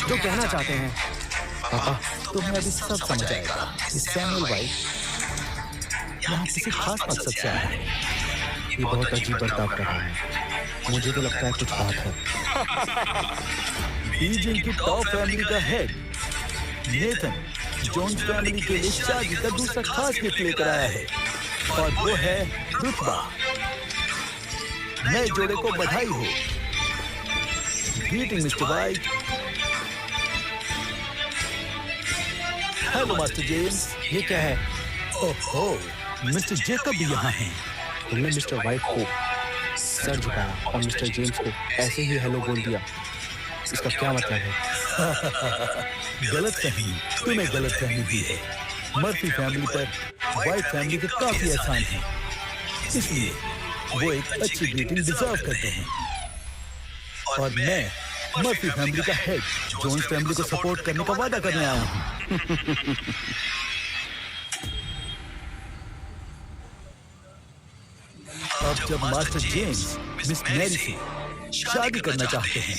जो कहना चाहते हैं। पापा, तुम्हें अभी सब समझ आएगा। इस सैमुअल वाइट यहाँ किसी खास मकसद से आया है। ये बहुत अजीब बर्ताव कर रहा है। मुझे तो लगता है कुछ बात है। बीजिंग की टॉप फैमिली का हेड नेथन जोन्स फैमिली के लिए शादी का दूसरा खास गिफ्ट लेकर आया है, और वो है रुतबा। नए जोड़े को बधाई हो। Greeting mister white. Hello master James. ये क्या है? ओहो, मिस्टर जेकब भी यहाँ हैं। तुमने मिस्टर वाइट को सर झुकाया और मिस्टर जेम्स को ऐसे ही हेलो बोल दिया। इसका क्या मतलब है? गलतफहमी, तुम्हें गलतफहमी भी है। मर्फी फैमिली पर वाइट फैमिली के काफी एहसान है, इसलिए वो एक अच्छी ग्रीटिंग डिजर्व करते हैं। और मैं मर्फी फैमिली का हेड जोन्स फैमिली को सपोर्ट करने का वादा करने आया हूँ। अब जब मास्टर जेम्स मिस मैरी से शादी करना चाहते हैं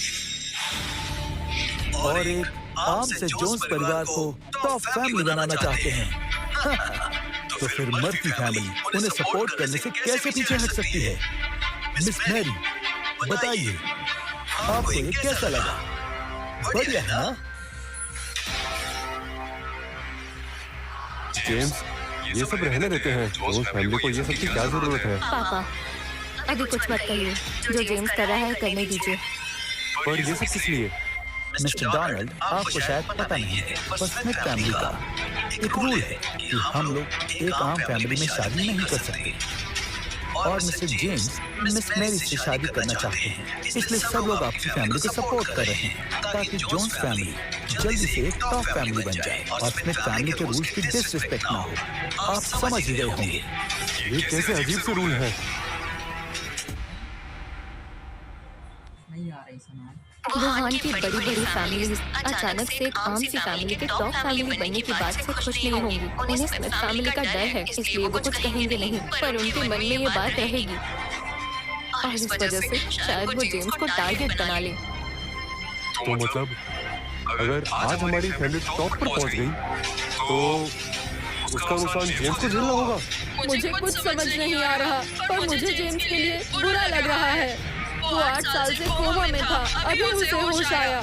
और एक आम से जोन्स परिवार को टॉप फैमिली बनाना चाहते हैं, तो फिर मर्फी फैमिली उन्हें सपोर्ट करने से कैसे पीछे हट सकती है? मिस मैरी, बताइए, आपको ये कैसा लगा? बढ़िया है ना? जेम्स, ये सब रहने देते हैं। जोन्स फैमिली को ये सब की क्या जरूरत है? पापा, अभी कुछ मत कहिए। जो जेम्स कर रहा है करने दीजिए। पर ये सब किस लिए? मिस्टर डोनाल्ड, आपको शायद पता नहीं है, पर स्मिथ फैमिली का एक रूल है कि हम लोग एक आम फैमिली में शादी नहीं कर सकते। और मिस्टर जेम्स मिस मैरी से शादी करना चाहते हैं, इसलिए सब लोग आपकी फैमिली को सपोर्ट कर रहे हैं ताकि जोन्स फैमिली जल्दी से एक टॉप फैमिली बन जाए और स्मिथ फैमिली के रूल्स की डिसरिस्पेक्ट ना हो। आप समझ ही गए होंगे। ये कैसे अजीब से रूल है? वुहान की बड़ी बड़ी फैमिलीज अचानक से एक आम सी फैमिली के टॉप फैमिली बनने की बात से खुश नहीं होंगी। उन्हें स्मिथ फैमिली का डर है, इसलिए वो कुछ कहेंगे नहीं, पर उनके मन में ये बात रहेगी और इस वजह से शायद वो जेम्स को टारगेट बना ले। तो मतलब अगर आज हमारी फैमिली टॉप पर पहुंच गई तो उसका नुकसान जेम्स को झेलना होगा। मुझे कुछ समझ नहीं आ रहा, पर मुझे जेम्स के लिए बुरा लग रहा है। वो 8 साल से कोमा में था, अभी उसे होश आया,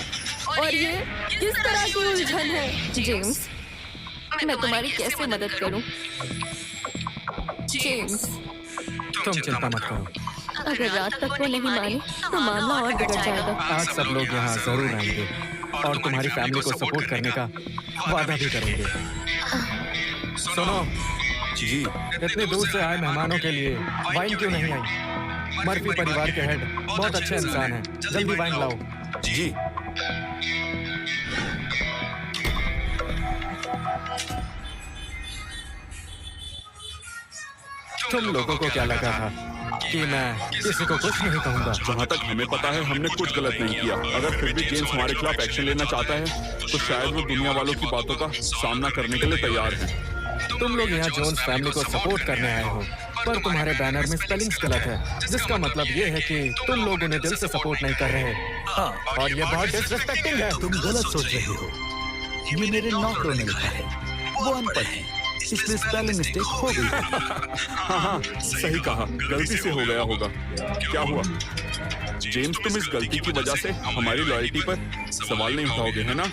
और ये किस तरह की उलझन है? जेम्स, मैं तुम्हारी कैसे मदद करूं? जेम्स, तुम चिंता मत करो। अगर रात तक वो नहीं माने तो मामला और बिगड़ जाएगा। आज सब लोग यहाँ जरूर आएंगे और तुम्हारी फैमिली को सपोर्ट करने का वादा भी करेंगे। सुनो जी, इतने दूर से आए मेहमानों के लिए वाइन क्यों नहीं आई? मर्फी परिवार के हेड बहुत अच्छे इंसान हैं, जल्दी वाइन लाओ। जी। तुम लोगों को क्या लगा था कि मैं किसी को कुछ नहीं कहूँगा? जहाँ तक हमें पता है हमने कुछ गलत नहीं किया। अगर फिर भी जेम्स हमारे खिलाफ एक्शन लेना चाहता है तो शायद वो दुनिया वालों की बातों का सामना करने के लिए तैयार है। तुम लोग यहाँ जोन्स फैमिली को सपोर्ट करने आए हो, पर तुम्हारे बैनर में स्पेलिंग्स गलत है, जिसका मतलब ये है कि तुम लोग उन्हें दिल से सपोर्ट नहीं कर रहे। हाँ, और ये बहुत डिसरिस्पेक्टिंग है। तुम गलत सोच रहे हो। ये मेरे नौकरों ने लिखा है, वो अनपढ़ है, इसलिए स्पेलिंग मिस्टेक हो गई। हाँ, सही कहा, गलती से हो गया होगा। क्या हुआ जेम्स, तुम इस गलती की वजह से हमारी लॉयल्टी पर सवाल नहीं उठाओगे, है ना?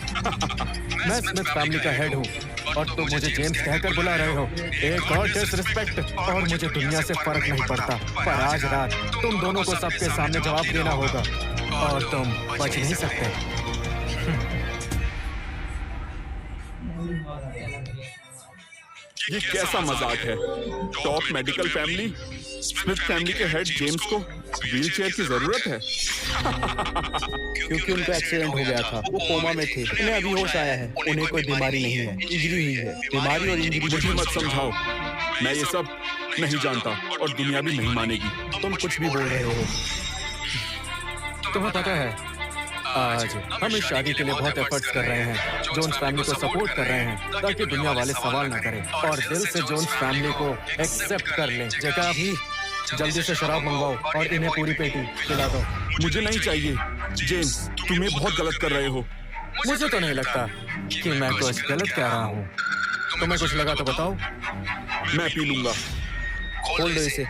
मैं स्मिथ फैमिली का हेड हूँ और तुम मुझे जेम्स कहकर बुला रहे हो। एक और डिसरिस्पेक्ट, और मुझे दुनिया से फर्क नहीं पड़ता, पर आज रात तुम दोनों को सबके सामने जवाब देना होगा और तुम बच नहीं सकते। ये कैसा मजाक है? Top medical family Smith family के हेड जेम्स को व्हीलचेयर की जरूरत है? क्योंकि उनका एक्सीडेंट हो गया था, वो कोमा में थे, उन्हें अभी होश आया है। उन्हें कोई बीमारी नहीं है, इंजरी हुई है। बीमारी और इंजरी मुझे मत समझाओ, मैं ये सब नहीं जानता और दुनिया भी नहीं मानेगी। तुम कुछ भी बोल रहे हो। तुम्हें पता है, आज हम इस शादी के लिए बहुत एफर्ट्स कर रहे हैं, जोन्स फैमिली को सपोर्ट कर रहे हैं ताकि दुनिया वाले सवाल ना करें और दिल से जोन्स फैमिली को एक्सेप्ट कर लें। जगह अभी जल्दी से शराब मंगवाओ और इन्हें पूरी पेटी खिला दो। मुझे नहीं चाहिए जेम्स, तुम ये बहुत गलत कर रहे हो। मुझे तो नहीं लगता कि मैं कुछ गलत कह रहा हूँ। तुम्हें कुछ लगा तो बताओ। मैं पी लूंगा। खोल दो इसे।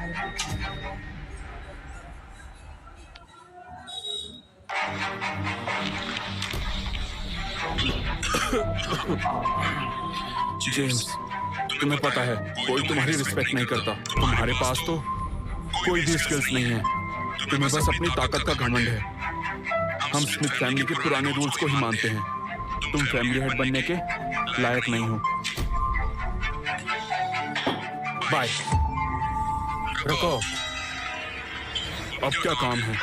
जेम्स, तुम्हें पता है कोई तुम्हारी रिस्पेक्ट नहीं करता। तुम्हारे पास तो कोई भी स्किल्स नहीं है। तुम्हें बस अपनी ताकत का घमंड है। हम स्मिथ फैमिली के पुराने रूल्स को ही मानते हैं। तुम फैमिली हेड बनने के लायक नहीं हो। बाय। रुको, अब क्या काम है?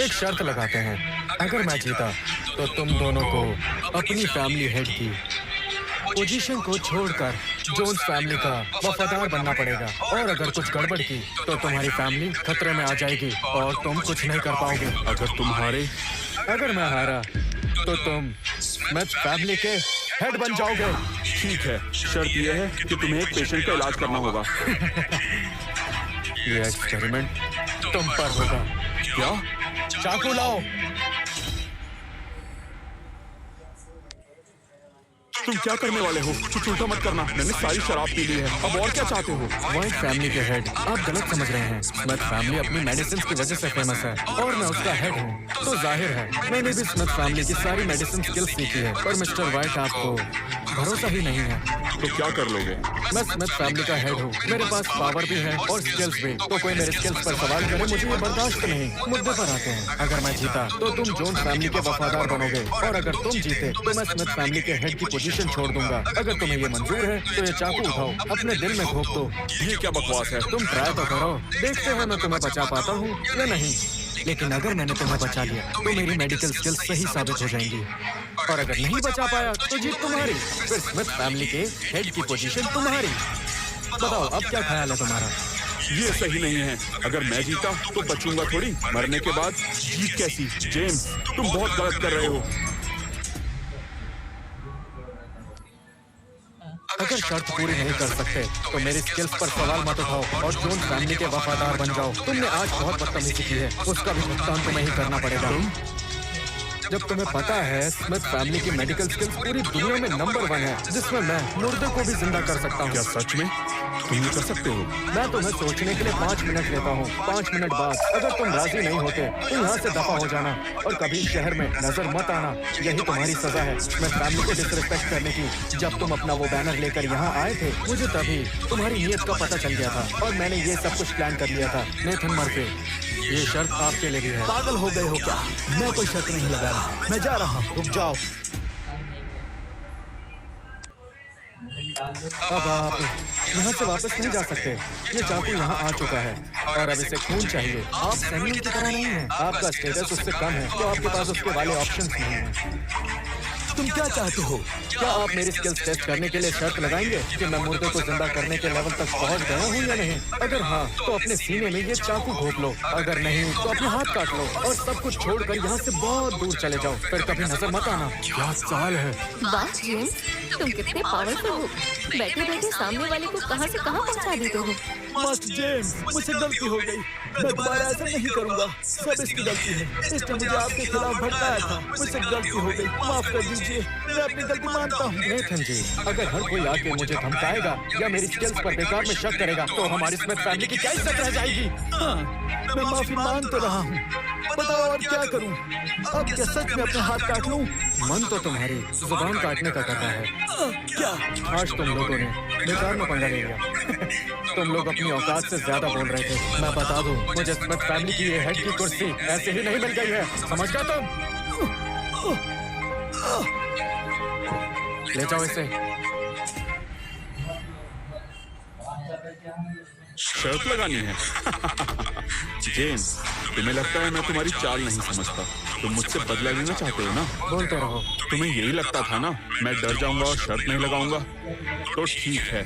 एक शर्त लगाते हैं। अगर मैं जीता तो तुम दोनों को अपनी फैमिली हेड की पोजीशन को छोड़कर जोन्स फैमिली का वफादार बनना पड़ेगा। और अगर कुछ गड़बड़ की तो तुम्हारी फैमिली खतरे में आ जाएगी और तुम कुछ नहीं कर पाओगे। अगर मैं हारा तो तुम स्मिथ फैमिली के हेड बन जाओगे। ठीक है, शर्त यह है कि तुम्हें एक पेशेंट का इलाज करना होगा। ये एक्सपेरिमेंट तुम पर होगा। क्या? चाकू लाओ। तुम क्या करने वाले हो? कुछ उल्टा मत करना। मैंने सारी शराब पी ली है। अब और क्या चाहते हो? व्हाइट फैमिली के हेड आप गलत समझ रहे हैं। स्मिथ फैमिली अपनी मेडिसिन की वजह से फेमस है और मैं उसका हेड हूँ। तो जाहिर है मैंने भी स्मिथ फैमिली की सारी मेडिसिन स्किल्स सीखी है। पर मिस्टर व्हाइट आपको भरोसा ही नहीं है। तो क्या कर लोगे? मैं स्मिथ फैमिली का हेड हूँ। मेरे पास पावर भी है और स्किल्स भी। तो कोई मेरे स्किल्स पर सवाल करे मुझे ये बर्दाश्त नहीं। मुद्दे पर आते हैं। अगर मैं जीता तो तुम जोन्स फैमिली के वफादार बनोगे और अगर तुम जीते तो मैं स्मिथ फैमिली के हेड की पोजीशन छोड़ दूंगा। अगर तुम्हें ये मंजूर है तो ये चाकू उठाओ, अपने दिल में घोंप दो। ये क्या बकवास है? तुम ट्राई तो करो, देखते हैं मैं तुम्हें बचा पाता हूँ या नहीं। लेकिन अगर मैंने तुम्हें बचा लिया तो मेरी मेडिकल स्किल्स सही साबित हो जाएंगी। और अगर नहीं बचा पाया तो जीत तुम्हारी। फिर स्मिथ फैमिली के हेड की पोजीशन तुम्हारी। बताओ अब क्या ख्याल है तुम्हारा? ये सही नहीं है। अगर मैं जीता तो बचूंगा थोड़ी। मरने के बाद जीत कैसी? जेम्स, तुम बहुत गलत कर रहे हो। अगर शर्त पूरी नहीं कर सकते तो मेरी स्किल्स पर सवाल मत उठाओ और जोन्स फैमिली के वफादार बन जाओ। तुमने आज बहुत बदतमीजी की है, उसका भी भुगतान तुम्हें ही करना पड़ेगा। जब तुम्हें पता है स्मिथ फैमिली की मेडिकल स्किल्स पूरी दुनिया में नंबर 1 है, जिसमें मैं मुर्दे को भी जिंदा कर सकता हूँ। क्या सच में तुम ये कर सकते हो? मैं तुम्हें सोचने के लिए 5 मिनट लेता हूँ। 5 मिनट बाद अगर तुम राजी नहीं होते तो यहाँ से दफा हो जाना और कभी शहर में नजर मत आना। यही तुम्हारी सजा है स्मिथ फैमिली को डिसरिस्पेक्ट करने की। जब तुम अपना वो बैनर लेकर यहाँ आए थे मुझे तभी तुम्हारी नीयत का पता चल गया था और मैंने ये सब कुछ प्लान कर लिया था। नेथन मर्फी, ये शर्त आपके लिए भी है। पागल हो गए हो क्या? मैं कोई शर्त नहीं लगा रहा। मैं जा रहा हूँ। रुक जाओ। अब आप यहाँ से वापस नहीं जा सकते। ये चाकू यहाँ आ चुका है और अब इसे खून चाहिए। आप सैमुअल की तरह नहीं हैं। आपका स्टेटस उससे कम है तो आपके पास उसके वाले ऑप्शंस नहीं हैं। तुम क्या चाहते हो? क्या आप मेरी स्किल्स टेस्ट करने के लिए शर्त लगाएंगे कि मैं मुर्दे को जिंदा करने के लेवल तक पहुंच गया हूं या नहीं? अगर हाँ तो अपने सीने में ये चाकू घोंप लो। अगर नहीं तो अपने हाथ काट लो और सब कुछ छोड़कर यहाँ से बहुत दूर चले जाओ। फिर कभी नजर मत आना। क्या चाल है? वाह जेम्स, तुम कितने पावरफुल हो। बैठे बैठे सामने वाले को कहाँ से कहाँ पहुँचा देते हो। मस्त जेम्स, मुझसे गलती हो गई। मैं दोबारा ऐसा नहीं करूंगा। सब इसकी गलती है। इसने मुझे आपके खिलाफ भड़काया था। मुझसे गलती हो गई, माफ कर दीजिए। मैं अपनी गलती मानता हूँ। नेथन जी, अगर हर कोई आके मुझे धमकाएगा या मेरी स्किल्स पर बेकार में शक करेगा तो हमारी स्मिथ फैमिली की क्या इज्जत रह जाएगी? हाँ, मैं माफी मांग तो रहा हूँ। बताओ और क्या करूँ? अब क्या सच में अपने हाथ काट लूँ? मन तो तुम्हारी जुबान काटने का कर रहा है। क्या? आज तुम लोगों ने बेकार में पंगा ले लिया। तुम लोग अपनी औकात से ज्यादा बोल रहे थे। मैं बता दूं, मुझे स्मिथ फैमिली की ये हेड की कुर्सी ऐसे ही नहीं मिल गई है। समझ गया तुम? ले जाओ इसे। शर्त लगानी है? जेम्स, तुम्हें लगता है मैं तुम्हारी चाल नहीं समझता। तुम मुझसे बदला लेना चाहते हो ना? बोलते रहो। तुम्हें यही लगता था ना मैं डर जाऊंगा और शर्त नहीं लगाऊंगा? तो ठीक है,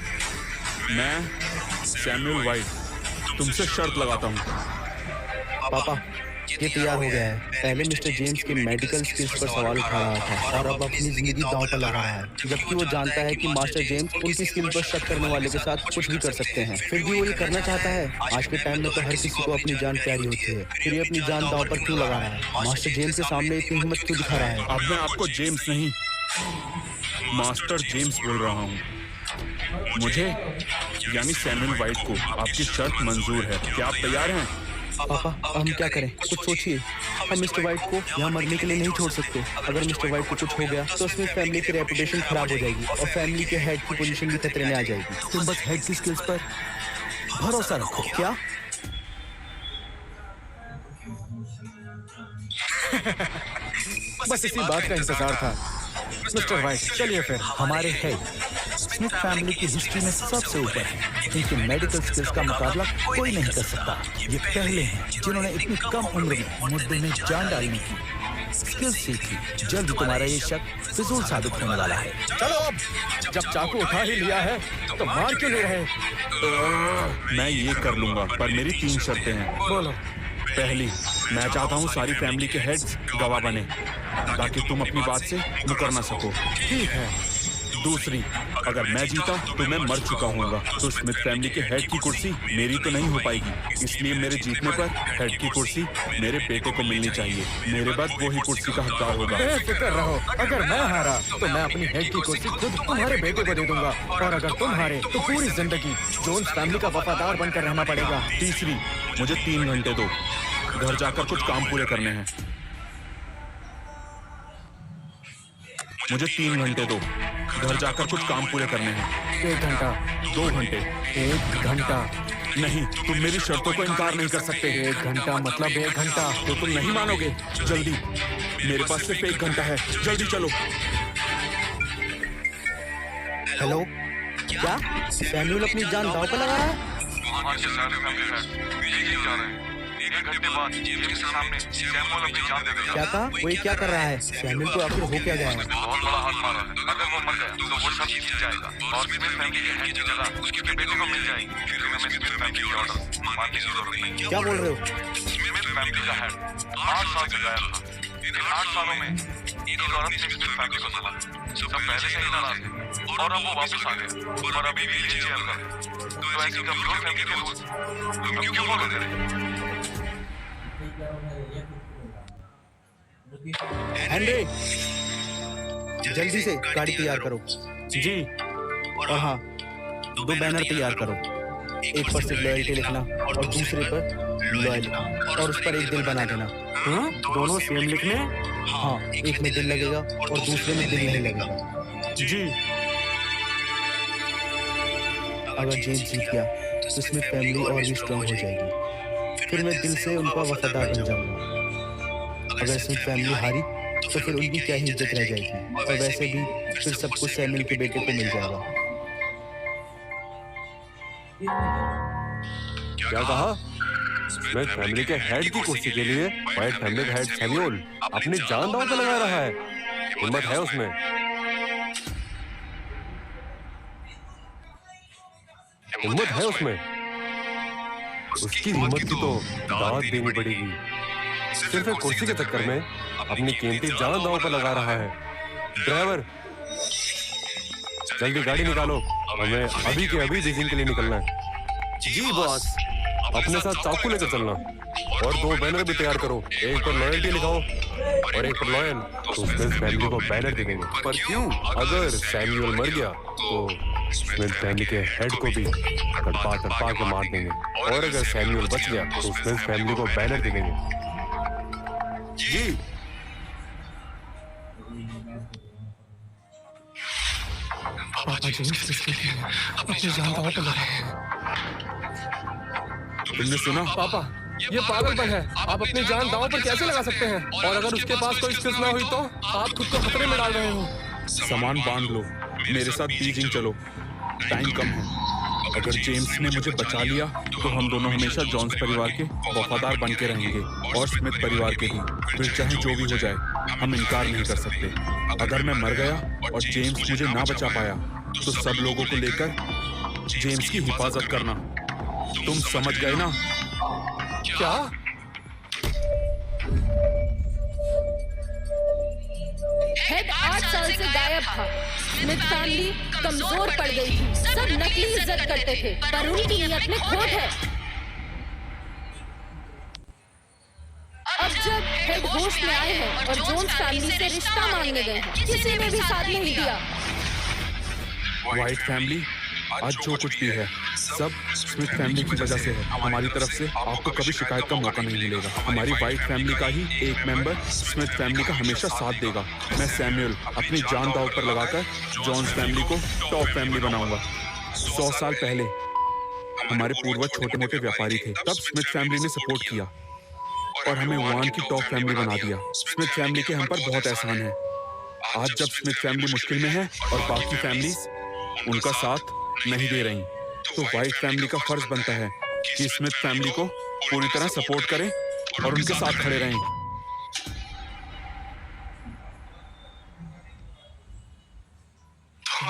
मैं सैमुअल व्हाइट तुमसे शर्त लगाता हूँ। पापा, ये तैयार हो गया है। पहले मिस्टर जेम्स के मेडिकल स्किल्स पर सवाल उठा रहा था और अब अपनी जिंदगी दांव पर लगा रहा है, जबकि वो जानता है कि मास्टर जेम्स उनकी स्किल पर शक करने वाले के साथ कुछ भी कर सकते हैं। फिर भी वो ये करना चाहता है। आज के टाइम में तो हर किसी को अपनी जान प्यारी होती है, फिर ये अपनी जान दांव पर क्यों लगा रहा है? मास्टर जेम्स के सामने इतनी हिम्मत क्यों दिखा रहा है? अब मैं आपको जेम्स नहीं, मास्टर जेम्स बोल रहा हूँ। मुझे यानी सैमुअल वाइट को आपकी शर्त मंजूर है। क्या आप तैयार हैं? पापा, हम क्या करें? कुछ सोचिए। हम मिस्टर वाइट को यहाँ मरने के लिए नहीं छोड़ सकते। अगर मिस्टर वाइट को कुछ हो गया तो उसमें फैमिली की रेपुटेशन खराब हो जाएगी और फैमिली के हेड की पोजीशन भी खतरे में आ जाएगी। तुम बस हेड की स्किल्स पर भरोसा रखो। क्या? बस इसी बात का इंतजार था मिस्टर वाइट। चलिए फिर। हमारे हेड स्मिथ फैमिली की हिस्ट्री में सबसे ऊपर है। इनके मेडिकल स्किल्स का मुकाबला कोई नहीं कर सकता। ये पहले हैं जिन्होंने इतनी कम उम्र में मुद्दे में जान डालने की स्किल्स सीखी। जल्द तुम्हारा ये शक फिजूल साबित होने वाला है। चलो अब, जब चाकू उठा ही लिया है तो मार क्यों नहीं रहे? मैं ये कर लूंगा, पर मेरी 3 शर्तें हैं। बोलो। पहली, मैं चाहता हूँ सारी फैमिली के हेड्स गवाह बने ताकि तुम अपनी बात से मुकर ना सको। ठीक है। दूसरी, अगर मैं जीता तो मैं मर चुका हूँगा, तो स्मिथ फैमिली के हेड की कुर्सी मेरी तो नहीं हो पाएगी। इसलिए मेरे जीतने पर हेड की कुर्सी मेरे बेटे को मिलनी चाहिए। मेरे बाद वो ही कुर्सी का हकदार होगा। बेफिक्र रहो, अगर मैं हारा तो मैं अपनी हेड की कुर्सी खुद तुम्हारे बेटे को दे दूंगा, और अगर तुम हारे तो पूरी जिंदगी जोन्स फैमिली का वफादार बनकर रहना पड़ेगा। तीसरी, मुझे 3 घंटे दो, घर जाकर कुछ काम पूरे करने हैं। मुझे 3 घंटे दो, घर जाकर कुछ काम पूरे करने हैं। 1 घंटा। 2 घंटे। 1 घंटा। नहीं, तुम मेरी शर्तों को इनकार नहीं कर सकते। 1 घंटा मतलब 1 घंटा। तो तुम नहीं मानोगे। जल्दी, मेरे पास सिर्फ 1 घंटा है, जल्दी चलो। हेलो, क्या सैमुअल अपनी जान दांव पर लगा रहा है? वहाँ के सारे फैमिली है, ये ही जा रहे हैं। 1 घंटे बाद जेम्स के सामने सैमुअल अपनी जान दे देगा। क्या कहा? वो ये क्या कर रहा है? सैमुअल को आखिर हो क्या गया है? बहुत बड़ा हाथ मारा है। अगर वो मर गया तो वो सब जीत जाएगा और स्मिथ फैमिली के हेड की जगह उसके बेटे को मिल जाएगी। फिर हमें स्मिथ फैमिली के ऑर्डर मानने की जरूरत नहीं। क्या बोल रहे हो? स्मिथ फैमिली का हेड 8 साल से गायब था। इन 8 सालों में एक औरत ने स्मिथ फैमिली को संभाला। सब पहले से ही नाराज थे और अब वो वापस आ गए और अभी भी ये जेल कर रहे। तो ऐसी कमजोर फैमिली के रूल्स हम क्यों फॉलो करें? हेनरी, जल्दी से गाड़ी तैयार करो। जी। और हाँ, 2 बैनर तैयार करो। एक पर सिर्फ लॉयल्टी लिखना और दूसरे पर लॉयल, और उस पर एक दिल बना देना। हाँ? दोनों सेम लिखने? हाँ, एक में दिल लगेगा और दूसरे में दिल नहीं लगेगा। जी। अगर जेम्स जीत गया तो स्मिथ फैमिली और भी स्ट्रांग हो जाएगी। फिर मैं दिल से उनका वफादार बन जाऊंगा। अगर स्मिथ फैमिली हारी तो फिर उनकी क्या ही इज्जत रह जाएगी, और वैसे भी फिर सब कुछ सैमुअल के बेटे को मिल जाएगा। क्या कहा? स्मिथ फैमिली के हेड की कुर्सी के लिए वाइट फैमिली का हेड सैमुअल अपनी जान दांव पे लगा रहा है। हिम्मत है उसमें। हिम्मत है उसमें। उसकी हिम्मत की तो दाद देनी पड़ेगी। सिर्फ एक कुर्सी के चक्कर में अपनी कीमती जान दांव पर लगा रहा है। ड्राइवर, जल्दी गाड़ी निकालो, हमें अभी के अभी बीजिंग के लिए निकलना है। जी बॉस। अपने साथ चाकू लेकर चलना और 2 बैनर भी तैयार करो। एक पर लॉयल्टी लिखाओ और एक पर लॉयल। तो स्मिथ फैमिली को बैनर दे देंगे। पर क्यों? अगर सैमुअल मर गया तो स्मिथ फैमिली के हेड को भी तड़पा के मार देंगे, और अगर सैमुअल बच गया तो स्मिथ फैमिली को बैनर दे देंगे। जी। पापा जेम्स किसके लिए अपनी जान दांव पर लगा रहे हैं? तुमने सुना? पापा, ये पागलपन है। आप अपनी जान दांव पर कैसे लगा सकते हैं? और अगर उसके पास कोई स्किल्स ना हुई तो आप खुद को खतरे में डाल रहे हो। सामान बांध लो, मेरे साथ बीजिंग चलो। टाइम कम है। अगर जेम्स ने मुझे बचा लिया तो हम दोनों हमेशा जॉन्स परिवार के वफादार बन के रहेंगे, और स्मिथ परिवार के भी। फिर चाहे जो भी हो जाए, हम इनकार नहीं कर सकते। अगर मैं मर गया और जेम्स मुझे ना बचा पाया तो सब लोगों को लेकर जेम्स की हिफाजत करना। तुम समझ गए ना? क्या? साल से गायब था। स्मिथ फैमिली कमजोर पड़ गई थी। सब नकली इज्जत करते थे, पर उनकी नीयत में खोट है। अब जब हेड होश में आए हैं और जोन्स फैमिली से रिश्ता मांगने गए हैं, किसी ने भी साथ नहीं दिया। व्हाइट फैमिली, आज जो कुछ भी है सब स्मिथ फैमिली की वजह से है। हमारी तरफ से आपको कभी शिकायत का मौका नहीं मिलेगा। हमारी व्हाइट फैमिली का ही एक मेंबर स्मिथ फैमिली का हमेशा साथ देगा। मैं सैमुअल अपनी जान दांव पर लगाकर जॉन्स फैमिली को टॉप फैमिली बनाऊंगा। 100 साल पहले हमारे पूर्वज छोटे मोटे व्यापारी थे, तब स्मिथ फैमिली ने सपोर्ट किया और हमें वान की टॉप फैमिली बना दिया। स्मिथ फैमिली के हम पर बहुत एहसान है। आज जब स्मिथ फैमिली मुश्किल में है और बाकी फैमिलीज उनका साथ नहीं दे रही, तो व्हाइट फैमिली का फर्ज बनता है कि स्मिथ फैमिली को पूरी तरह सपोर्ट करें और उनके साथ खड़े रहें।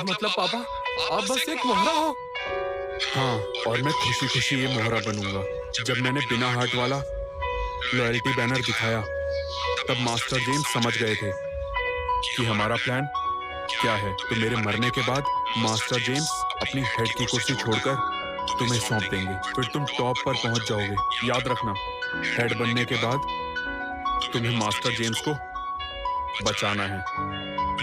मतलब पापा, आप बस एक मोहरा हो। हाँ, और मैं खुशी खुशी ये मोहरा बनूंगा। जब मैंने बिना हार्ट वाला लॉयल्टी बैनर दिखाया, तब मास्टर जेम्स समझ गए थे कि हमारा प्लान क्या है। तो मेरे मरने के बाद मास्टर जेम्स अपनी हेड की कुर्सी छोड़कर तुम्हें सौंप देंगे, फिर तुम टॉप पर पहुंच जाओगे। याद रखना, हेड बनने के बाद तुम्हें मास्टर जेम्स को बचाना है,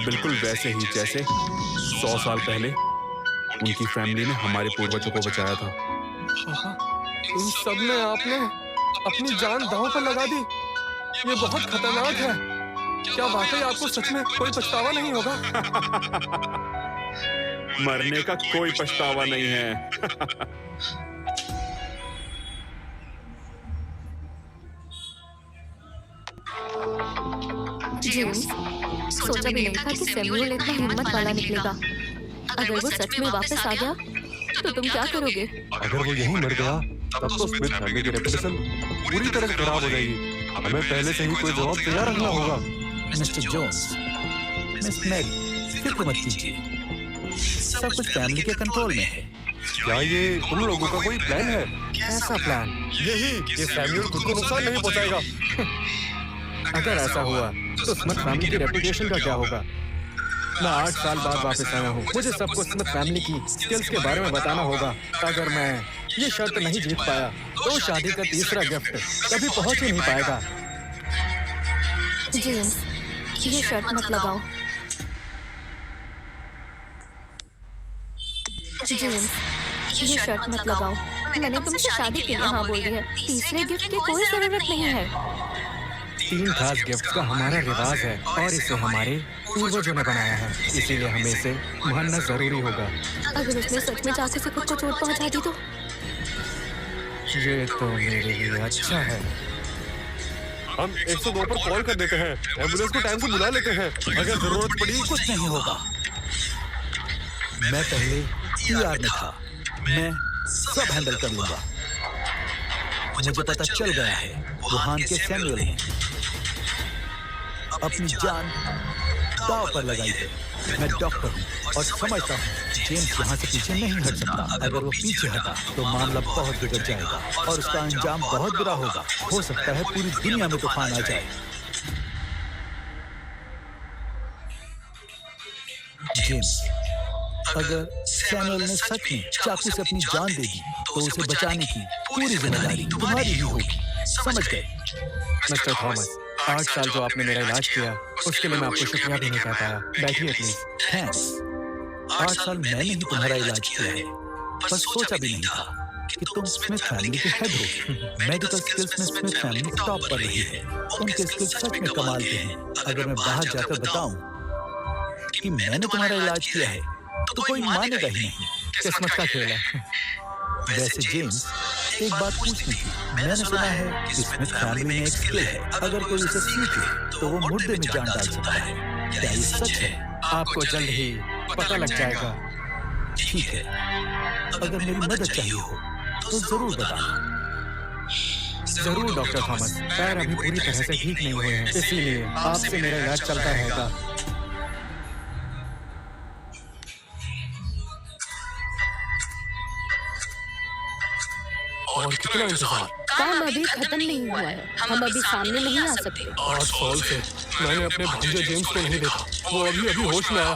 बिल्कुल वैसे ही जैसे 100 साल पहले उनकी फैमिली ने हमारे पूर्वजों को बचाया था। पापा, इन सब में आपने अपनी जान दांव पर लगा दी। ये बहुत खतरनाक है। क्या वाकई आपको सच में कोई पछतावा नहीं होगा? मरने का कोई पछतावा नहीं है। जेम्स, सोचा भी नहीं था कि सैमुअल इतना हिम्मत वाला निकलेगा। अगर वो सच में वापस आ गया तो तुम क्या करोगे? अगर वो यहीं मर गया तब तो स्मिथ फैमिली की रेपुटेशन पूरी तरह से खराब हो जाएगी। हमें पहले से ही कोई जवाब तैयार रखना होगा। मिस्टर जोन्स, मिस मैरी, फिक्र मत कीजिए, सब कुछ फैमिली के कंट्रोल में है। क्या ये तुम लोगों का कोई प्लान है? कैसा प्लान? यही कि सैमुअल खुद को नुकसान नहीं पहुंचाएगा। अगर ऐसा हुआ तो स्मिथ फैमिली की रेपुटेशन का क्या होगा? मैं 8 साल बाद वापस आया हूँ। मुझे सबको स्मिथ फैमिली की स्किल्स के बारे में बताना होगा। अगर मैं ये शर्त नहीं जीत पाया तो शादी का तीसरा गिफ्ट कभी पहुंच ही नहीं पाएगा। जेम्स, ये शर्त मत लगाओ। जेम्स, ये शर्त मत लगाओ। मैंने तुमसे शादी के लिए हाँ बोल दिया। तीसरे गिफ्ट की कोई जरूरत नहीं है। 3 खास गिफ्ट का हमारा रिवाज है और इसे हमारे पूर्वजों ने बनाया है, इसीलिए हमें इसे मानना जरूरी होगा। अगर उसने सच में चाकू से खुद को चोट पहुंचा दी तो? ये तो मेरे लिए अच्छा है। हम 102 पर कॉल कर देते हैं, एम्बुलेंस को टाइम से बुला लेते हैं। अगर जरूरत पड़ी कुछ नहीं होगा। मैं पहले ईआर में था, मैं सब हैंडल कर लूंगा। मुझे पता चल गया है वुहान के सैमुअल ने अपनी जान दांव पर लगाई है। मैं डॉक्टर हूँ और समझता हूँ जेम्स यहाँ से पीछे नहीं हट सकता। अगर वो पीछे हटा तो मामला बहुत बिगड़ जाएगा और उसका अंजाम बहुत बुरा होगा। हो सकता है पूरी दुनिया में तूफान आ जाए। जेम्स, अगर सैमुअल ने सच में चाकू से अपनी जान दे दी तो उसे बचाने की पूरी जिम्मेदारी तुम्हारी ही होगी, समझ गए? मिस्टर थॉमस, 8 साल जो आपने मेरा इलाज किया उसके लिए मैं आपको शुक्रिया भी नहीं कह पाया। बैठिए प्लीज। थैंक्स। 8 साल मैंने ही तुम्हारा इलाज किया है, पर सोचा भी नहीं था कि तुम स्मिथ फैमिली के हेड हो। मेडिकल स्किल्स में स्मिथ फैमिली टॉप पर रही है। उनके स्किल्स सच में कमाल के हैं। अगर मैं बाहर जाकर बताऊं कि मैंने तुम्हारा इलाज किया है तो कोई मानेगा ही नहीं। किस्मत का खेल है। वैसे जेम्स, एक बात पूछनी थी। मैंने सुना है कि स्मिथ फैमिली में एक स्किल है, अगर कोई उसे सीखे तो वो मुर्दे में जान डाल सकता है। क्या ये सच है? आपको जल्द ही पता लग जाएगा। ठीक है, अगर मेरी मदद चाहिए हो तो जरूर बताना। जरूर डॉक्टर थॉमस, पैर अभी पूरी तरह से ठीक नहीं हुए हैं, इसीलिए आपसे मेरा इलाज चलता रहेगा। और कितना इंतजार? काम अभी खत्म नहीं हुआ है। हम अभी सामने नहीं आ सकते। 8 साल से मैंने अपने भांजे जेम्स को नहीं देखा। वो अभी अभी होश में आया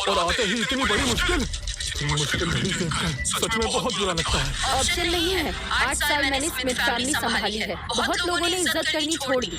और आते ही इतनी बड़ी मुश्किल देखकर सच में बहुत बुरा लगता है। ऑप्शन नहीं है। 8 साल मैंने स्मिथ फैमिली संभाली है। बहुत लोगों ने इज्जत करनी छोड़ दी।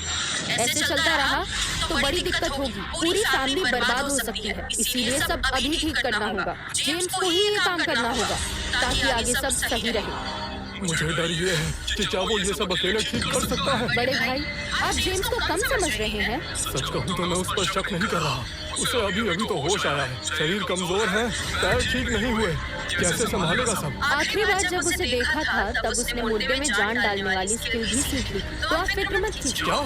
ऐसे चलता रहा तो बड़ी दिक्कत होगी। पूरी फैमिली बर्बाद हो सकती है। इसीलिए सब अभी ठीक करना होगा। जेम्स को ही ये काम करना होगा ताकि आगे सब सही रहे। मुझे डर ये है कि क्या वो ये सब अकेले ठीक कर सकता है। बड़े भाई, आप जेम्स को कम समझ रहे हैं। सच कहूँ तो मैं उस पर शक नहीं कर रहा। उसे अभी अभी तो होश आया है, शरीर कमजोर है, पैर ठीक नहीं हुए, कैसे संभालेगा सब। आखिरी बार जब उसे देखा था तब उसने मुर्दे में जान डालने वाली स्किल भी सीख ली। तो आप फिक्र मत कीजिए। क्या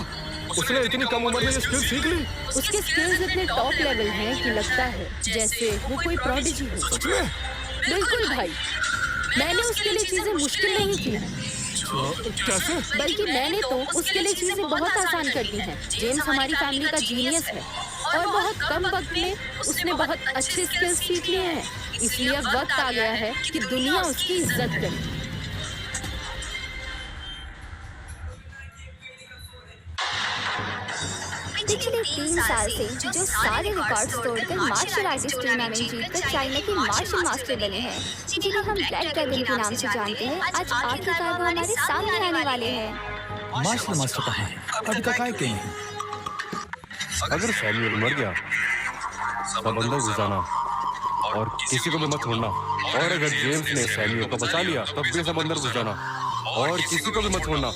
उसने इतनी कम उम्र में ये स्किल सीख ली? उसके स्किल्स इतने टॉप लेवल हैं कि लगता है जैसे वो कोई प्रोडिजी हो। सच में? बिल्कुल भाई, मैंने उसके लिए चीजें मुश्किल नहीं की हैं। कैसे? बल्कि मैंने तो उसके लिए चीजें बहुत आसान कर दी हैं। जेम्स हमारी फैमिली का जीनियस है और बहुत कम वक्त में उसने बहुत अच्छे स्किल्स सीख लिए हैं। इसलिए अब वक्त आ गया है कि दुनिया उसकी इज्जत करे। पिछले 3 साल से जो सारे रिकॉर्ड्स तोड़कर मार्शल आर्टिस्ट टूर्नामेंट जीतकर चाइना के मार्शल मास्टर बने हैं, जिन्हें हम ब्लैक ड्रैगन के नाम से जानते हैं, आज आखिरकार वो हमारे सामने आने वाले हैं। मार्शल मास्टर कहाँ है? अभी तक आए क्यों नहीं? अगर सैमुअल मर गया सब अंदर घुस जाना और किसी को भी मत छोड़ना। और अगर जेम्स ने सैमुअल को बचा लिया तब भी सब अंदर घुस जाना और किसी को भी मत छोड़ना।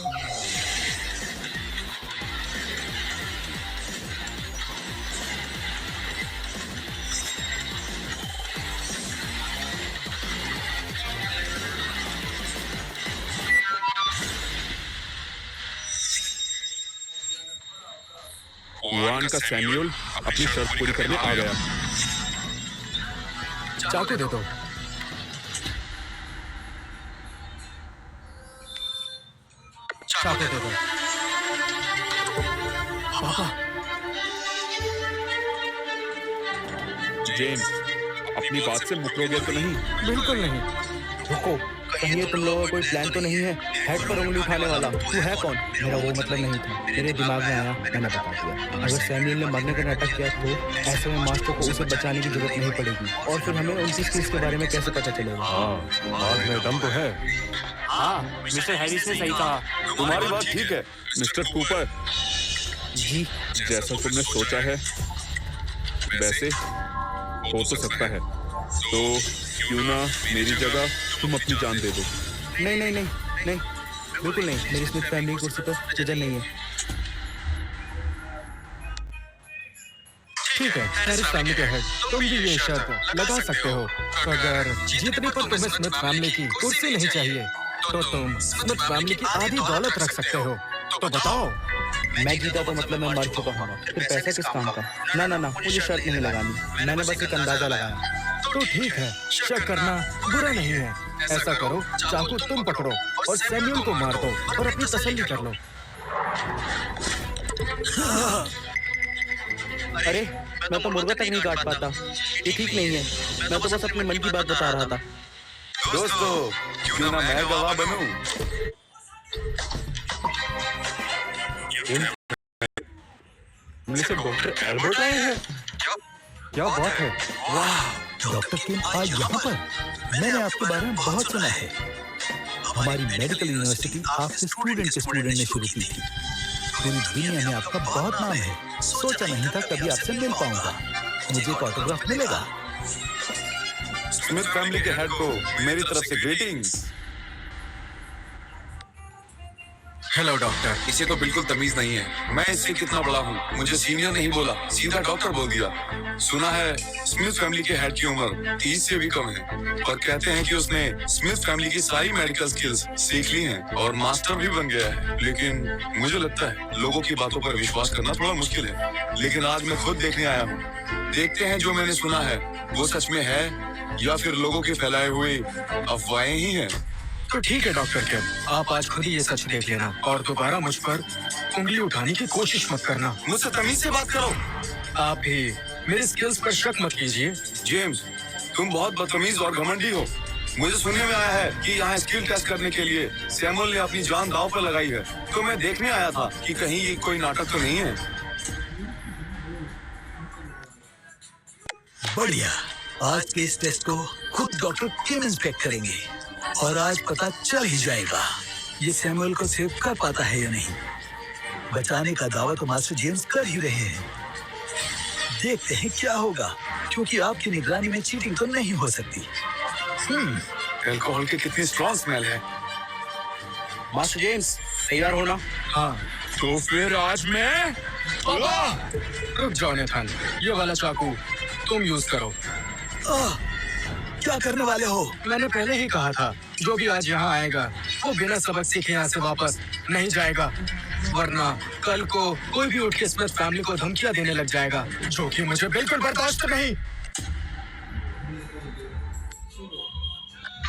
वुआन का सैमुअल अपनी शर्त पूरी करने आ गया। चाकू दे दो। चाकू दे दो। पापा। जेम्स, अपनी बात से मुकरोगे तो नहीं? बिल्कुल नहीं। रुको, कहीं ये तुम लोगों का कोई प्लान तो नहीं है? हेड पर उंगली उठाने वाला तू है कौन? मेरा वो मतलब नहीं था, मेरे दिमाग में आया, मैंने बता दिया। अगर सैमुअल ने मरने का नाटक किया तो ऐसे में मास्टर को उसे बचाने की जरूरत नहीं पड़ेगी और फिर हमें उनकी स्किल्स के बारे में कैसे पता चलेगा? हाँ, बात में दम तो है। हाँ, मिस्टर हैरिस ने सही कहा। तुम्हारी बात ठीक है। मिस्टर कूपर जी, जैसा तुमने सोचा है वैसे हो तो सकता है, तो क्यों ना मेरी जगह तुम अपनी जान दे दो। नहीं नहीं नहीं नहीं, बिल्कुल नहीं। मेरी स्मिथ फैमिली की कुर्सी पर जगह नहीं है। ठीक है, हैरिस फैमिली के हेड, तुम भी ये शर्त लगा सकते हो। अगर जीतने पर तुम्हें स्मिथ फैमिली की कुर्सी नहीं चाहिए तो तुम स्मिथ फैमिली की आधी दौलत रख सकते हो। तो बताओ। मैं जीता तो मतलब मैं मर चुका हूँ, फिर पैसा किस काम का? ना ना ना, मुझे शर्त नहीं लगानी, मैंने बस एक अंदाजा लगाया। तो ठीक है, शक करना बुरा नहीं है। ऐसा करो, चाकू तुम पकड़ो और सैमुअल को मार दो और अपनी तसल्ली कर लो। अरे, मैं तो मुर्गा तक नहीं काट पाता। ये ठीक नहीं है। मैं तो बस अपने मन की बात बता रहा था। दोस्तों, क्यों ना मैं गवाह बनूं? मिस्टर डॉक्टर एल्बर्ट आए हैं। क्या बात है? डॉक्टर किम आज यहाँ पर? मैंने आपके बारे में बहुत सुना है। हमारी मेडिकल यूनिवर्सिटी आपके स्टूडेंट के स्टूडेंट ने शुरू की थी। पूरी दुनिया में आपका बहुत नाम है। सोचा नहीं था कभी आपसे मिल पाऊंगा। मुझे एक ऑटोग्राफ मिलेगा? स्मिथ फैमिली के हेड को मेरी तरफ से ग्रीटिंग्स। Hello doctor. इसे तो बिल्कुल तमीज नहीं है। मैं इससे कितना बड़ा हूँ, मुझे सीनियर नहीं बोला, सीधा डॉक्टर बोल दिया। सुना है स्मिथ फैमिली के हेड की उम्र 30 से भी कम है, पर कहते हैं कि उसने स्मिथ फैमिली की सारी मेडिकल स्किल्स सीख ली हैं और मास्टर भी बन गया है। लेकिन मुझे लगता है लोगों की बातों पर विश्वास करना थोड़ा मुश्किल है। लेकिन आज मैं खुद देखने आया हूँ। देखते हैं जो मैंने सुना है वो सच में है या फिर लोगों के फैलाए हुए अफवाहें ही हैं। तो ठीक है डॉक्टर किम, आप आज खुद ही ये सच देख लेना और दोबारा मुझ पर उंगली उठाने की कोशिश मत करना। मुझसे तमीज से बात करो। आप भी मेरे स्किल्स पर शक मत कीजिए। जेम्स, तुम बहुत बदतमीज और घमंडी हो। मुझे सुनने में आया है कि यहाँ स्किल टेस्ट करने के लिए सैमुअल ने अपनी जान दांव पर लगाई है। तो मैं देखने आया था कि कहीं ये कोई नाटक तो नहीं है। बढ़िया। आज के इस टेस्ट को खुद डॉक्टर किम इंस्पेक्ट करेंगे और आज पता चल ही जाएगा ये सैमुअल को सेव कर पाता है या नहीं। बचाने का दावा तो मास्टर जेम्स कर ही रहे हैं। देखते हैं क्या होगा, क्योंकि आपकी निगरानी में चीटिंग तो नहीं हो सकती। अल्कोहल की कितनी स्ट्रॉन्ग स्मेल है। मास्टर जेम्स तैयार होना। हाँ, तो फिर आज मैं रुक जाओ नेथन, ये वाला चाकू तुम यूज करो। क्या करने वाले हो? मैंने पहले ही कहा था, जो भी आज यहाँ आएगा वो बिना सबक सीखे यहाँ से वापस नहीं जाएगा, वरना कल को कोई भी उठ के स्मिथ फैमिली को धमकियाँ देने लग जाएगा, जो कि मुझे बिल्कुल बर्दाश्त नहीं।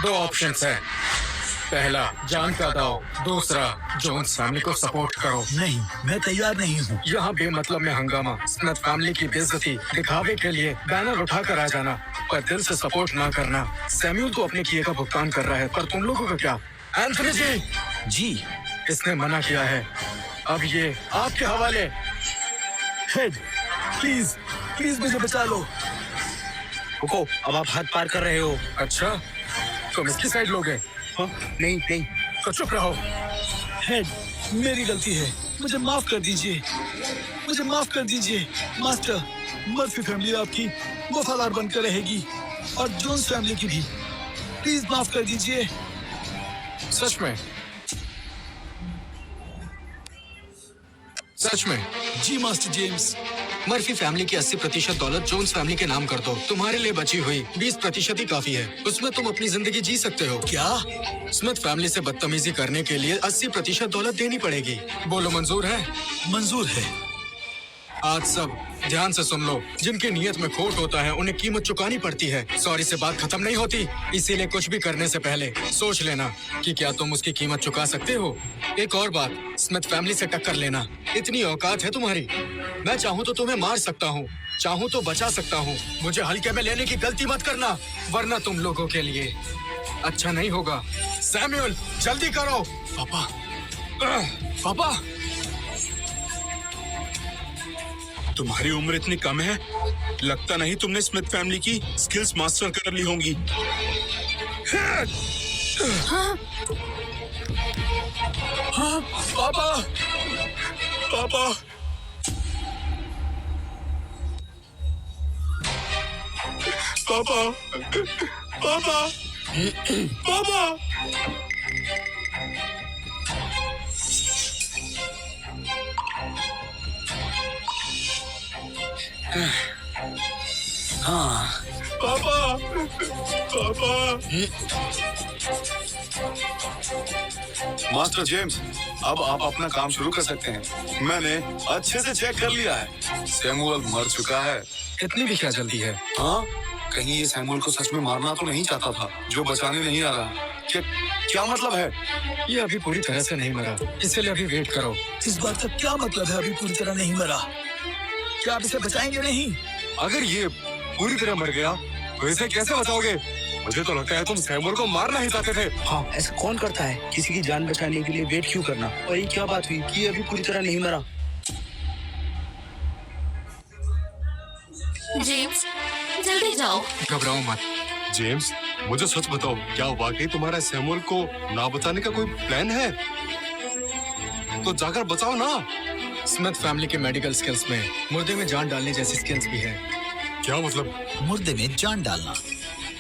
2 ऑप्शंस है, पहला जान का दाव, दूसरा जोन्स फैमिली को सपोर्ट करो। नहीं, मैं तैयार नहीं हूँ। यहाँ बेमतलब में हंगामा, स्मिथ फैमिली की बेइज्जती दिखावे के लिए बैनर उठा कर आ जाना, पर दिल से सपोर्ट ना करना। सैमुअल तो अपने किए का भुगतान कर रहा है, पर तुम लोगों का क्या? एंथनी जी, इसने मना किया है, अब ये आपके हवाले। हेड, प्लीज प्लीज मुझे बचा लो। रुको, अब आप हद पार कर रहे हो। अच्छा, तुम इसकी साइड लोगे? हाँ? नहीं नहीं, तो चुप रहो। हेड, मेरी गलती है, मुझे माफ कर दीजिए, मुझे माफ कर दीजिए। मास्टर, मर्फी फैमिली आपकी वफादार बनकर रहेगी और जोन्स फैमिली की भी। प्लीज माफ कर दीजिए। सच में? सच में? जी मास्टर जेम्स। मर्फी फैमिली की 80% दौलत जोन्स फैमिली के नाम कर दो। तुम्हारे लिए बची हुई 20% ही काफी है, उसमें तुम अपनी जिंदगी जी सकते हो। क्या? स्मिथ फैमिली से बदतमीजी करने के लिए 80% दौलत देनी पड़ेगी। बोलो, मंजूर है? मंजूर है। आज सब ध्यान से सुन लो, जिनकी नीयत में खोट होता है उन्हें कीमत चुकानी पड़ती है। सॉरी से बात खत्म नहीं होती, इसीलिए कुछ भी करने से पहले सोच लेना कि क्या तुम उसकी कीमत चुका सकते हो। एक और बात, स्मिथ फैमिली से टक्कर लेना, इतनी औकात है तुम्हारी? मैं चाहूँ तो तुम्हें मार सकता हूँ, चाहूँ तो बचा सकता हूँ। मुझे हल्के में लेने की गलती मत करना, वरना तुम लोगों के लिए अच्छा नहीं होगा। सैमुअल, जल्दी करो। पापा, पापा, तुम्हारी उम्र इतनी कम है, लगता नहीं तुमने स्मिथ फैमिली की स्किल्स मास्टर कर ली होंगी। हाँ, पापा, पापा, पापा, पापा, पापा। हाँ, पापा, पापा। मास्टर जेम्स, अब आप अपना काम शुरू कर सकते हैं। मैंने अच्छे से चेक कर लिया है, सैमुअल मर चुका है। इतनी भी क्या जल्दी है? हाँ, कहीं ये सैमुअल को सच में मारना तो नहीं चाहता था, जो बचाने नहीं आ रहा। क्या मतलब है? ये अभी पूरी तरह से नहीं मरा, इसलिए अभी वेट करो। इस बात का क्या मतलब है, अभी पूरी तरह नहीं मरा? क्या आप इसे बचाएंगे नहीं? अगर ये पूरी तरह मर गया तो इसे कैसे बचाओगे? मुझे तो लगता है तुम सैमुअल को मारना ही चाहते थे। हाँ, ऐसा कौन करता है? किसी की जान बचाने के लिए वेट क्यों करना? और ये क्या बात हुई कि ये अभी पूरी तरह नहीं मरा? जेम्स, जल्दी जाओ। घबराओ मत। जेम्स, मुझे सच बताओ, क्या वाकई तुम्हारा सैमुअल को ना बचाने का कोई प्लान है? तो जाकर बचाओ ना। स्मिथ फैमिली के मेडिकल स्किल्स में मुर्दे में जान डालने जैसी स्किल्स भी है। क्या मतलब? मुर्दे में जान डालना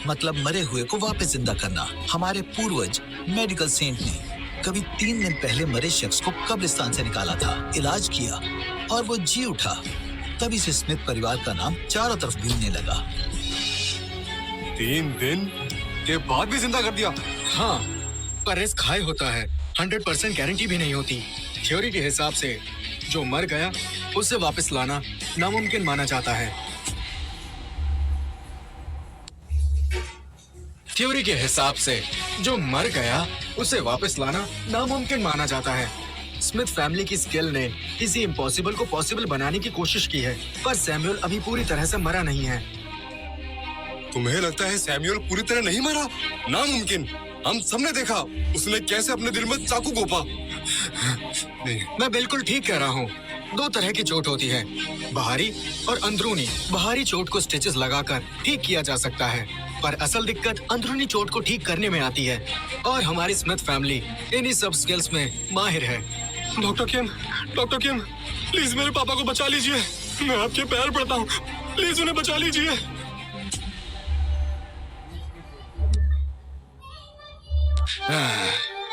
मतलब मरे हुए को वापस जिंदा करना। हमारे पूर्वज मेडिकल सेंट ने कभी 3 दिन पहले मरे शख्स को कब्रिस्तान से निकाला था, इलाज किया और वो जी उठा। तभी से स्मिथ परिवार का नाम चारों तरफ गूंजने लगा। 3 दिन के बाद भी जिंदा कर दिया? हाँ, पर रिस्क हाई होता है, 100% गारंटी भी नहीं होती। थ्योरी के हिसाब से जो मर गया उसे वापस लाना नामुमकिन माना जाता है। थ्योरी के हिसाब से जो मर गया उसे वापस लाना नामुमकिन माना जाता है। स्मिथ फैमिली की स्किल ने किसी इम्पॉसिबल को पॉसिबल बनाने की कोशिश की है, पर सैमुअल अभी पूरी तरह से मरा नहीं है। तुम्हें लगता है सैमुअल पूरी तरह नहीं मरा? नामुमकिन। हम सबने देखा उसने कैसे अपने दिल में चाकू घोंपा। मैं बिल्कुल ठीक कह रहा हूँ। दो तरह की चोट होती है, बाहरी और अंदरूनी। बाहरी चोट को स्टिचेस लगाकर ठीक किया जा सकता है, पर असल दिक्कत अंदरूनी चोट को ठीक करने में आती है, और हमारी स्मिथ फैमिली इन्हीं सब स्किल्स में माहिर है। डॉक्टर किम, प्लीज मेरे पापा को बचा लीजिए। मैं आपके पैर पड़ता हूँ, प्लीज उन्हें बचा लीजिए।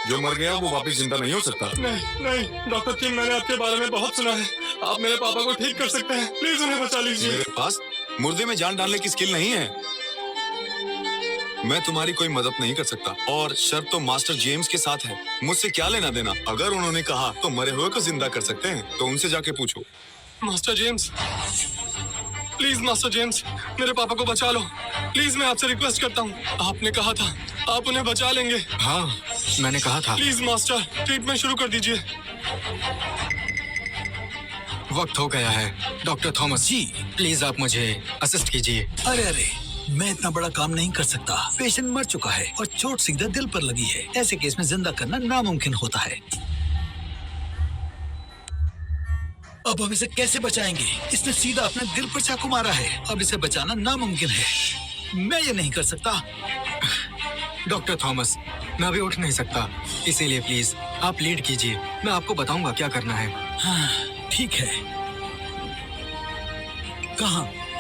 जो मर गया वो वापस जिंदा नहीं हो सकता। नहीं डॉक्टर किम, मैंने आपके बारे में बहुत सुना है। आप मेरे पापा को ठीक कर सकते हैं, प्लीज उन्हें बचा लीजिए। मेरे पास मुर्दे में जान डालने की स्किल नहीं है। मैं तुम्हारी कोई मदद नहीं कर सकता, और शर्त तो मास्टर जेम्स के साथ है। मुझसे क्या लेना देना? अगर उन्होंने कहा तो मरे हुए को जिंदा कर सकते हैं, तो उनसे जाके पूछो। Master James, please master James, मेरे पापा को बचा लो प्लीज। मैं आपसे रिक्वेस्ट करता हूँ, आपने कहा था आप उन्हें बचा लेंगे। हाँ, मैंने कहा था। प्लीज मास्टर, ट्रीटमेंट शुरू कर दीजिए। वक्त हो गया है। डॉक्टर थॉमस जी, प्लीज आप मुझे असिस्ट कीजिए। अरे मैं इतना बड़ा काम नहीं कर सकता। पेशेंट मर चुका है और चोट सीधा दिल पर लगी है। ऐसे केस में जिंदा करना नामुमकिन होता है। अब हम इसे कैसे बचाएंगे? इसने सीधा अपने दिल पर चाकू मारा है। अब इसे बचाना नामुमकिन है। मैं ये नहीं कर सकता। डॉक्टर थॉमस, मैं अभी उठ नहीं सकता, इसीलिए प्लीज आप लीड कीजिए। मैं आपको बताऊंगा क्या करना है। हाँ, ठीक है।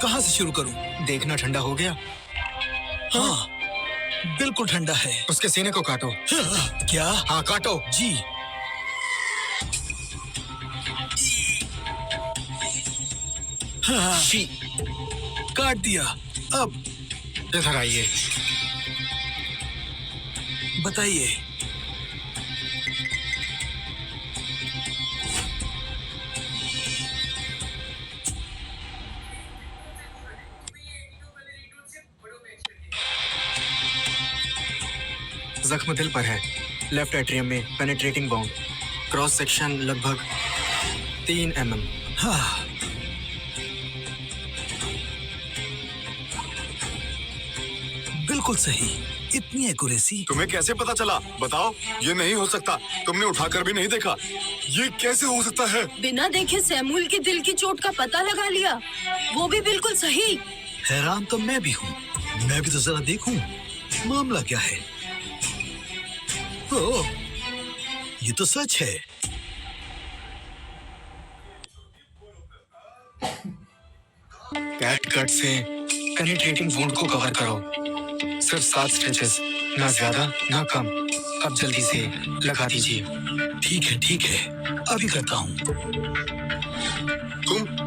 कहाँ से शुरू करूं? देखना ठंडा हो गया? हाँ, बिल्कुल ठंडा है। उसके सीने को काटो। क्या? हाँ, काटो। जी। हाँ, काट दिया। अब इधर आइए। बताइए। जख्म दिल पर है, लेफ्ट एट्रियम में पेनिट्रेटिंग बाउंड, क्रॉस सेक्शन लगभग 3 mm। हाँ, बिल्कुल सही। इतनी एक्यूरेसी। तुम्हें कैसे पता चला? बताओ। ये नहीं हो सकता, तुमने उठाकर भी नहीं देखा। ये कैसे हो सकता है? बिना देखे सैमुअल के दिल की चोट का पता लगा लिया, वो भी बिल्कुल सही। हैरान तो मैं भी हूँ। मैं भी तो जरा देखूं मामला क्या है। ओह, ये तो सच है। कैट कट से पेनिट्रेटिंग वुंड को कवर करो। सिर्फ 7 स्टिचेस, ना ज्यादा ना कम। अब जल्दी से लगा दीजिए। ठीक है, अभी करता हूँ।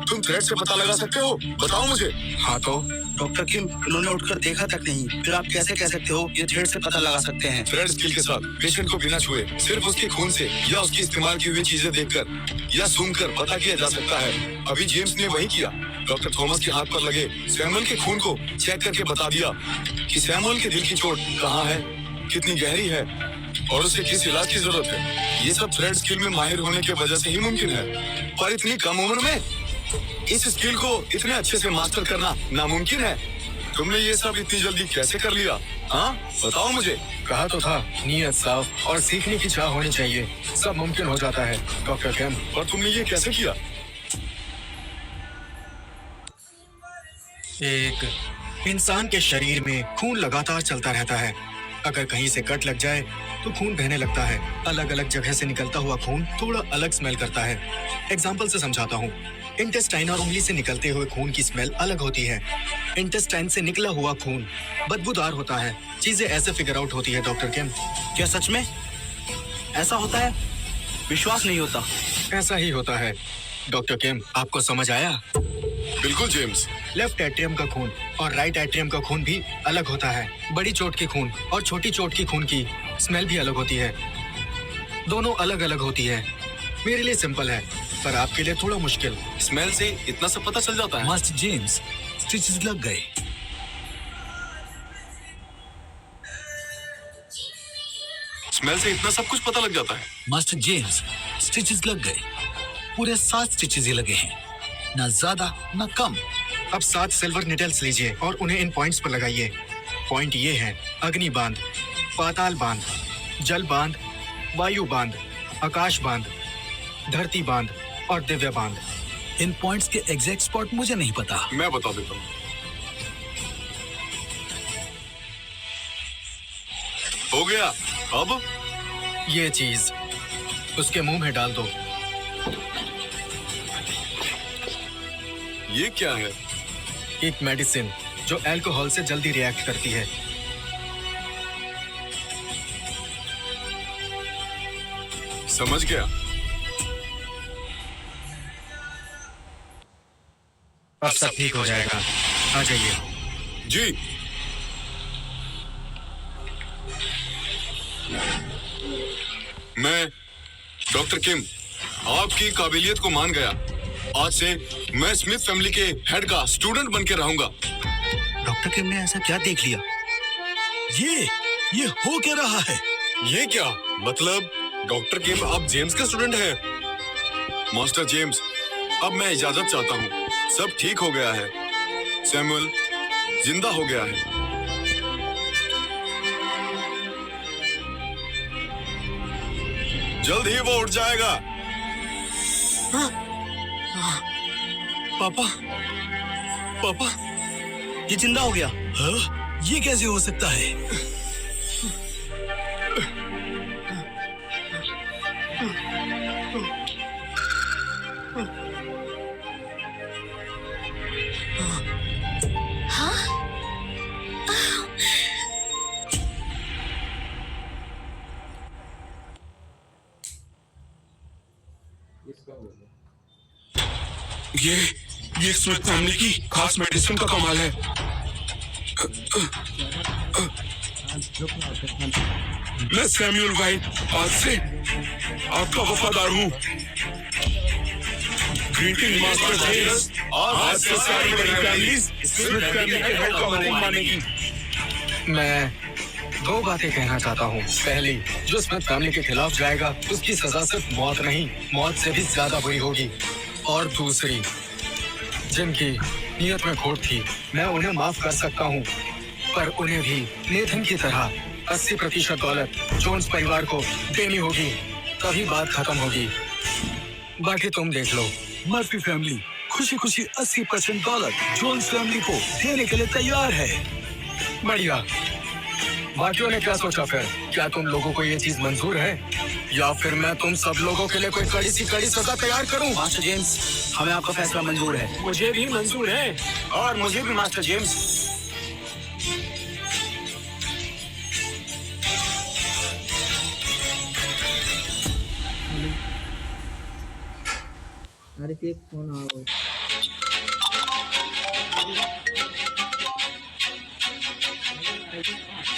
तुम थ्रेड से पता लगा सकते हो? बताओ मुझे। हाँ तो डॉक्टर किम, उन्होंने उठकर देखा तक नहीं, फिर आप कैसे कह सकते हो ये थ्रेड से पता लगा सकते हैं? थ्रेड स्किल के साथ पेशेंट को बिना छुए, सिर्फ उसके खून से या उसकी इस्तेमाल की हुई चीजें देखकर या सूंघकर पता किया जा सकता है। अभी जेम्स ने वही किया। डॉक्टर थॉमस के हाथ पर लगे सैमुअल के खून को चेक करके बता दिया कि सैमुअल के दिल की चोट कहाँ है, कितनी गहरी है और उसे किस इलाज की जरूरत है। ये सब थ्रेड स्किल में माहिर होने की वजह से ही मुमकिन है, पर इतनी कम उम्र में इस स्किल को इतने अच्छे से मास्टर करना नामुमकिन है। तुमने ये सब इतनी जल्दी कैसे कर लिया? हाँ, बताओ मुझे। कहा तो था, नीयत साफ और सीखने की चाह होनी चाहिए, सब मुमकिन हो जाता है। डॉक्टर कैम, और तुमने ये कैसे किया? एक इंसान के शरीर में खून लगातार चलता रहता है। अगर कहीं से कट लग जाए तो खून बहने लगता है। अलग अलग जगह से निकलता हुआ खून थोड़ा अलग स्मेल करता है। एग्जाम्पल से समझाता हूँ। इंटेस्टाइन और उंगली से निकलते हुए खून की स्मेल अलग होती है। इंटेस्टाइन से निकला हुआ खून बदबूदार होता है। चीजें ऐसे फिगर आउट होती है डॉक्टर केम। क्या सच में ऐसा होता है? विश्वास नहीं होता। ऐसा ही होता है डॉक्टर केम, आपको समझ आया? बिल्कुल जेम्स। लेफ्ट एट्रियम का खून और राइट एट्रियम का खून भी अलग होता है। बड़ी चोट की खून और छोटी चोट की खून की स्मेल भी अलग होती है। दोनों अलग अलग होती है। मेरे लिए सिंपल है, पर आपके लिए थोड़ा मुश्किल। स्मेल से इतना सब पता चल जाता है? मास्टर जेम्स, स्टिचेस लग गए। स्मेल से इतना सब कुछ पता लग जाता है? मास्टर जेम्स, स्टिचेस लग गए। पूरे 7 स्टिचेस ही लगे हैं, ना ज्यादा ना कम। अब 7 सिल्वर निडल्स लीजिए और उन्हें इन पॉइंट्स पर लगाइए। पॉइंट ये हैं: अग्नि बांध, पाताल बांध, जल बांध, वायु बांध, आकाश बांध, धरती बांध, और दिव्या बांध। इन पॉइंट्स के एग्जैक्ट स्पॉट मुझे नहीं पता। मैं बता देता हूँ। हो गया। अब ये चीज उसके मुंह में डाल दो। ये क्या है? एक मेडिसिन जो अल्कोहल से जल्दी रिएक्ट करती है। समझ गया। अब सब ठीक हो जाएगा। आ जाइए। जी। मैं डॉक्टर किम आपकी काबिलियत को मान गया। आज से मैं स्मिथ फैमिली के हेड का स्टूडेंट बन के रहूंगा। डॉक्टर किम ने ऐसा क्या देख लिया? ये हो क्या रहा है? ये क्या मतलब? डॉक्टर किम आप जेम्स के स्टूडेंट हैं? मास्टर जेम्स, अब मैं इजाजत चाहता हूँ। सब ठीक हो गया है। सैमुअल जिंदा हो गया है। जल्द ही वो उठ जाएगा। पापा ये जिंदा हो गया? हाँ? ये कैसे हो सकता है? ये स्मिथ फैमिली की खास मेडिसिन का कमाल है। मैं सैमुअल वाइट आज से आपका वफादार हूँ। Greeting master James. आज से सारी बड़ी फैमिलीज स्मिथ फैमिली के हेड का हुक्म मानेगी। मैं दो बातें कहना चाहता हूँ। पहली, जो स्मिथ फैमिली के खिलाफ जाएगा उसकी सजा सिर्फ मौत नहीं, मौत से भी ज्यादा बुरी होगी। और दूसरी, जिनकी नियत में खोट थी, मैं उन्हें माफ कर सकता हूँ, पर उन्हें भी नेथन की तरह 80% दौलत जोन्स परिवार को देनी होगी, तभी बात खत्म होगी। बाकी तुम देख लो। मर्फी फैमिली खुशी खुशी 80% दौलत जोन्स फैमिली को देने के लिए तैयार है। बढ़िया। बाकियों ने क्या सोचा फिर? क्या तुम लोगों को ये चीज मंजूर है, या फिर मैं तुम सब लोगों के लिए कोई कड़ी सी कड़ी सजा तैयार करूं? मास्टर जेम्स, हमें आपका फैसला मंजूर है। मुझे भी मंजूर है। और मुझे भी मास्टर जेम्स। अरे एक फोन आ रहा है।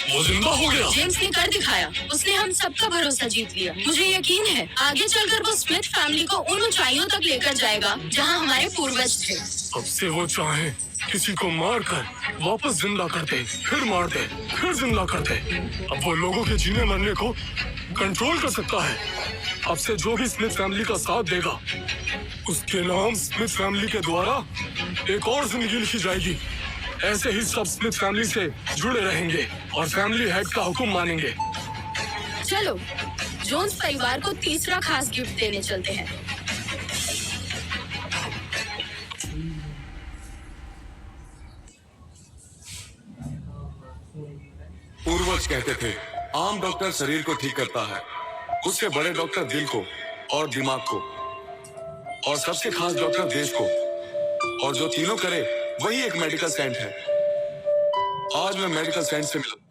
वो जिंदा हो गया। जेम्स ने कर दिखाया। उसने हम सबका भरोसा जीत लिया। मुझे यकीन है आगे चलकर वो स्मिथ फैमिली को उन ऊंचाइयों तक लेकर जाएगा जहां हमारे पूर्वज थे। अब से वो चाहे किसी को मार कर वापस जिंदा कर दे, फिर मार दे, फिर जिंदा कर दे। अब वो लोगों के जीने मरने को कंट्रोल कर सकता है। अब से जो भी स्मिथ फैमिली का साथ देगा, उसके नाम स्मिथ फैमिली के द्वारा एक और जिंदगी लिखी जाएगी। ऐसे ही सब स्मिथ फैमिली से जुड़े रहेंगे और फैमिली हेड का हुक्म मानेंगे। चलो जोन्स परिवार को तीसरा खास गिफ्ट देने चलते हैं। पूर्वज कहते थे आम डॉक्टर शरीर को ठीक करता है, उससे बड़े डॉक्टर दिल को और दिमाग को, और सबसे खास डॉक्टर देश को। और जो तीनों करे वही एक मेडिकल साइंस है। आज मैं मेडिकल साइंस से मिला।